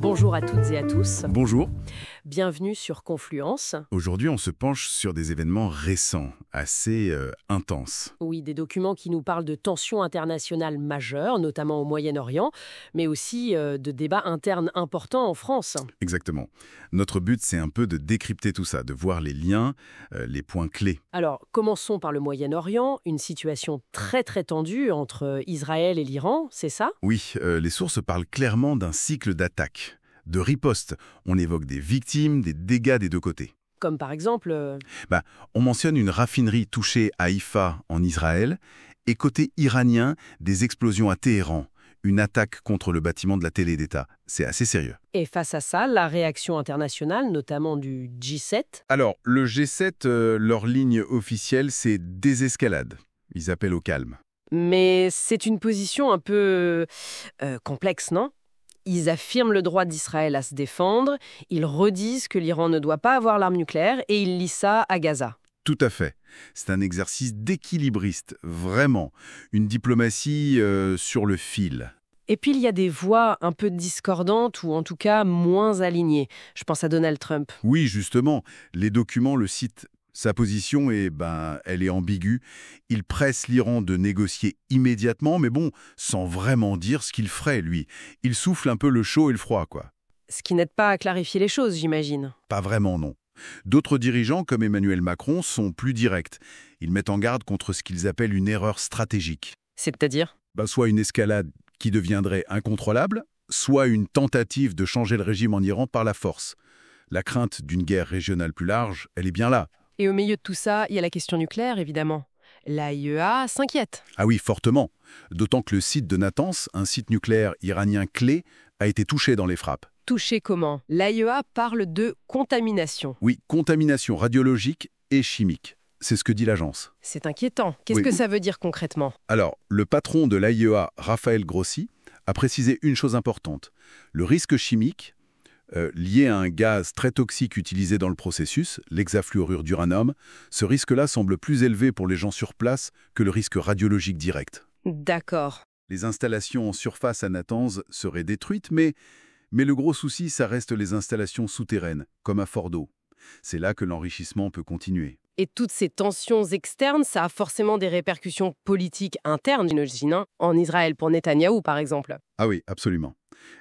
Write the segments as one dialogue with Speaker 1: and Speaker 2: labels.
Speaker 1: Bonjour à toutes et à tous,
Speaker 2: Bonjour.
Speaker 1: bienvenue sur Confluence.
Speaker 2: Aujourd'hui, on se penche sur des événements récents, assez intenses.
Speaker 1: Oui, des documents qui nous parlent de tensions internationales majeures, notamment au Moyen-Orient, mais aussi de débats internes importants en France.
Speaker 2: Exactement. Notre but, c'est un peu de décrypter tout ça, de voir les liens, les points clés.
Speaker 1: Alors, commençons par le Moyen-Orient, une situation très très tendue entre Israël et l'Iran, c'est ça?
Speaker 2: Oui, les sources parlent clairement d'un cycle d'attaques, de ripostes. On évoque des victimes, des dégâts des deux côtés.
Speaker 1: Comme par exemple...
Speaker 2: On mentionne une raffinerie touchée à Haïfa en Israël, et côté iranien, des explosions à Téhéran, une attaque contre le bâtiment de la télé d'État. C'est assez sérieux.
Speaker 1: Et face à ça, la réaction internationale, notamment du G7.
Speaker 2: Alors, le G7, leur ligne officielle, c'est désescalade. Ils appellent au calme.
Speaker 1: Mais c'est une position un peu complexe, non? Ils affirment le droit d'Israël à se défendre, ils redisent que l'Iran ne doit pas avoir l'arme nucléaire et ils lient ça à Gaza.
Speaker 2: Tout à fait. C'est un exercice d'équilibriste, vraiment. Une diplomatie sur le fil.
Speaker 1: Et puis il y a des voix un peu discordantes ou en tout cas moins alignées. Je pense à Donald Trump.
Speaker 2: Oui, justement, les documents le citent. Sa position est, elle est ambiguë. Il presse l'Iran de négocier immédiatement, mais bon, sans vraiment dire ce qu'il ferait, lui. Il souffle un peu le chaud et le froid, quoi.
Speaker 1: Ce qui n'aide pas à clarifier les choses, j'imagine.
Speaker 2: Pas vraiment, non. D'autres dirigeants, comme Emmanuel Macron, sont plus directs. Ils mettent en garde contre ce qu'ils appellent une erreur stratégique.
Speaker 1: C'est-à-dire?
Speaker 2: Soit une escalade qui deviendrait incontrôlable, soit une tentative de changer le régime en Iran par la force. La crainte d'une guerre régionale plus large, elle est bien là.
Speaker 1: Et au milieu de tout ça, il y a la question nucléaire, évidemment. L'AIEA s'inquiète.
Speaker 2: Ah oui, fortement. D'autant que le site de Natanz, un site nucléaire iranien clé, a été touché dans les frappes.
Speaker 1: Touché comment? L'AIEA parle de contamination.
Speaker 2: Oui, contamination radiologique et chimique. C'est ce que dit l'agence.
Speaker 1: C'est inquiétant. Qu'est-ce
Speaker 2: Oui.
Speaker 1: que ça veut dire concrètement?
Speaker 2: Alors, le patron de l'AIEA, Raphaël Grossi, a précisé une chose importante. Le risque chimique, lié à un gaz très toxique utilisé dans le processus, l'hexafluorure d'uranium, ce risque-là semble plus élevé pour les gens sur place que le risque radiologique direct.
Speaker 1: D'accord.
Speaker 2: Les installations en surface à Natanz seraient détruites, mais le gros souci, ça reste les installations souterraines, comme à Fordo. C'est là que l'enrichissement peut continuer.
Speaker 1: Et toutes ces tensions externes, ça a forcément des répercussions politiques internes, j'imagine, hein, en Israël pour Netanyahou, par exemple.
Speaker 2: Ah oui, absolument.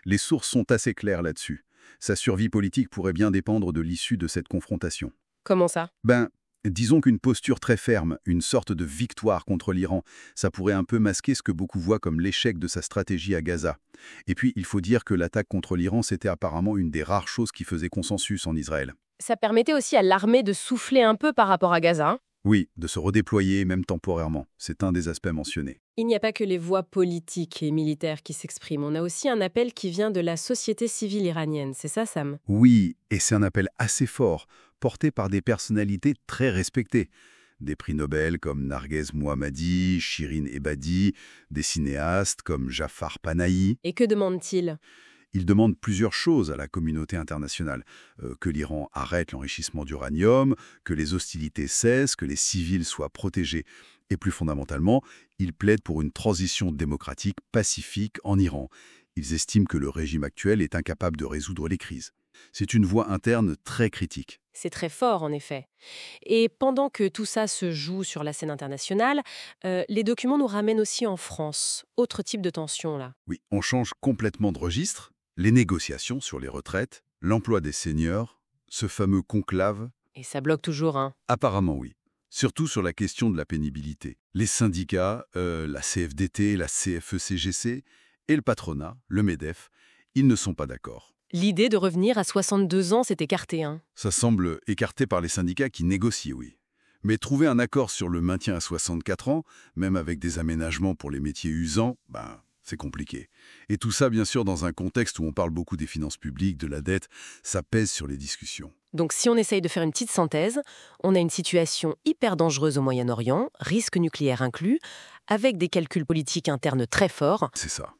Speaker 2: Les sources sont assez claires là-dessus. Sa survie politique pourrait bien dépendre de l'issue de cette confrontation.
Speaker 1: Comment ça?
Speaker 2: Disons qu'une posture très ferme, une sorte de victoire contre l'Iran, ça pourrait un peu masquer ce que beaucoup voient comme l'échec de sa stratégie à Gaza. Et puis, il faut dire que l'attaque contre l'Iran, c'était apparemment une des rares choses qui faisait consensus en Israël.
Speaker 1: Ça permettait aussi à l'armée de souffler un peu par rapport à Gaza, hein.
Speaker 2: Oui, de se redéployer, même temporairement. C'est un des aspects mentionnés.
Speaker 1: Il n'y a pas que les voix politiques et militaires qui s'expriment. On a aussi un appel qui vient de la société civile iranienne. C'est ça, Sam?
Speaker 2: Oui, et c'est un appel assez fort, porté par des personnalités très respectées. Des prix Nobel comme Narguez Mohammadi, Shirin Ebadi, des cinéastes comme Jafar Panahi.
Speaker 1: Et que demandent-ils?
Speaker 2: Ils demandent plusieurs choses à la communauté internationale. Que l'Iran arrête l'enrichissement d'uranium, que les hostilités cessent, que les civils soient protégés. Et plus fondamentalement, ils plaident pour une transition démocratique pacifique en Iran. Ils estiment que le régime actuel est incapable de résoudre les crises. C'est une voix interne très critique.
Speaker 1: C'est très fort, en effet. Et pendant que tout ça se joue sur la scène internationale, les documents nous ramènent aussi en France. Autre type de tension, là.
Speaker 2: Oui, on change complètement de registre. Les négociations sur les retraites, l'emploi des seniors, ce fameux conclave.
Speaker 1: Et ça bloque toujours, hein.
Speaker 2: Apparemment, oui. Surtout sur la question de la pénibilité. Les syndicats, la CFDT, la CFE-CGC et le patronat, le MEDEF, ils ne sont pas d'accord.
Speaker 1: L'idée de revenir à 62 ans s'est écartée, hein.
Speaker 2: Ça semble écarté par les syndicats qui négocient, oui. Mais trouver un accord sur le maintien à 64 ans, même avec des aménagements pour les métiers usants, c'est compliqué. Et tout ça, bien sûr, dans un contexte où on parle beaucoup des finances publiques, de la dette, ça pèse sur les discussions.
Speaker 1: Donc si on essaye de faire une petite synthèse, on a une situation hyper dangereuse au Moyen-Orient, risque nucléaire inclus, avec des calculs politiques internes très forts.
Speaker 2: C'est ça.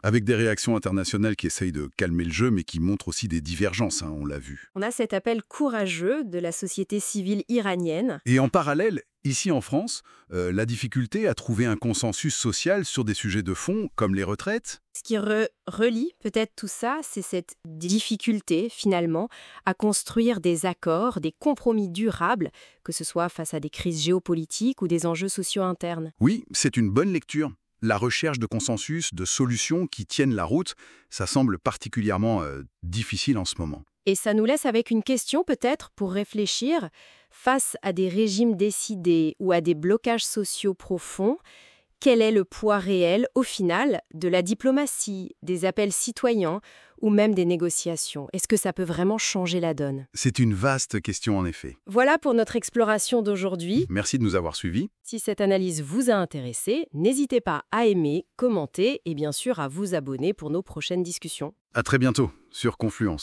Speaker 2: Avec des réactions internationales qui essayent de calmer le jeu, mais qui montrent aussi des divergences, on l'a vu.
Speaker 3: On a cet appel courageux de la société civile iranienne.
Speaker 2: Et en parallèle, Ici en France, la difficulté à trouver un consensus social sur des sujets de fond, comme les retraites.
Speaker 3: Ce qui relie peut-être tout ça, c'est cette difficulté, finalement, à construire des accords, des compromis durables, que ce soit face à des crises géopolitiques ou des enjeux sociaux internes.
Speaker 2: Oui, c'est une bonne lecture. La recherche de consensus, de solutions qui tiennent la route, ça semble particulièrement difficile en ce moment.
Speaker 3: Et ça nous laisse avec une question peut-être pour réfléchir. Face à des régimes décidés ou à des blocages sociaux profonds, quel est le poids réel, au final, de la diplomatie, des appels citoyens ou même des négociations? Est-ce que ça peut vraiment changer la donne?
Speaker 2: C'est une vaste question en effet.
Speaker 3: Voilà pour notre exploration d'aujourd'hui.
Speaker 2: Merci de nous avoir suivis.
Speaker 3: Si cette analyse vous a intéressé, n'hésitez pas à aimer, commenter et bien sûr à vous abonner pour nos prochaines discussions.
Speaker 2: À très bientôt sur Confluence.